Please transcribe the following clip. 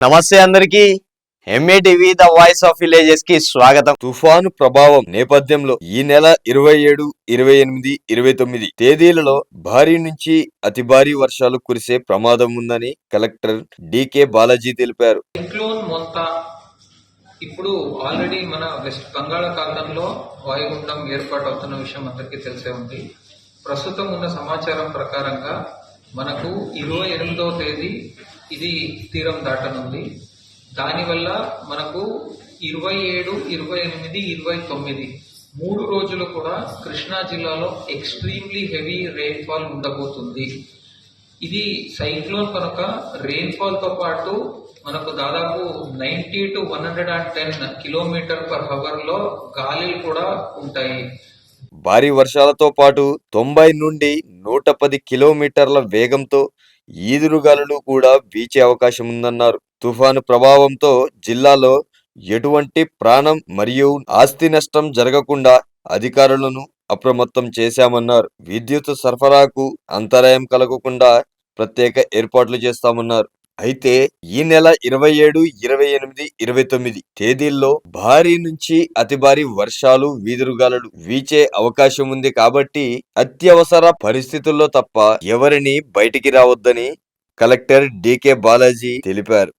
నమస్తే అందరికి. MA TV the voice of villages కి స్వాగతం. తుఫాను ప్రభావం నేపథ్యంలో ఈ నెల 27, 28, 29 తేదీలలో భారీ నుంచి అతి భారీ వర్షాలు కురిసే ప్రమాదం ఉందని కలెక్టర్ డికే బాలాజీ తెలిపారు. సైక్లోన్ మొంతా ఇప్పుడు ఆల్రెడీ మన వెస్ట్ బంగాళాఖాతంలో వాయుగుండం ఏర్పాటు అవుతున్న విషయం అందరికీ తెలిసే ఉంది. ప్రస్తుతం ఉన్న సమాచారం ప్రకారంగా మనకు 28వ తేదీ ఇది తీరం దాటనుంది. దానివల్ల మనకు 27, 28, 29 3 రోజులు కూడా కృష్ణా జిల్లాలో ఎక్స్ట్రీమ్లీ హెవీ రెయిన్ఫాల్ ఉండబోతుంది. ఇది సైక్లోన్ కనుక రెయిన్ఫాల్ తో పాటు మనకు దాదాపు 90 to 110 km/h లో గాలులు కూడా ఉంటాయి. భారీ వర్షాలతో పాటు 90 నుండి 110 కిలోమీటర్ల వేగంతో ఈదురుగాలులు కూడా వీచే అవకాశం ఉందన్నారు. తుఫాను ప్రభావంతో జిల్లాలో ఎటువంటి ప్రాణం మరియు ఆస్తి నష్టం జరగకుండా అధికారులను అప్రమత్తం చేశామన్నారు. విద్యుత్ సరఫరాకు అంతరాయం కలగకుండా ప్రత్యేక ఏర్పాట్లు చేస్తామన్నారు. అయితే ఈ నెల 27, 28, 29 తేదీల్లో భారీ నుంచి అతి భారీ వర్షాలు, ఈదురుగాలులు వీచే అవకాశం ఉంది. కాబట్టి అత్యవసర పరిస్థితుల్లో తప్ప ఎవరిని బయటికి రావద్దని కలెక్టర్ డికే బాలాజీ తెలిపారు.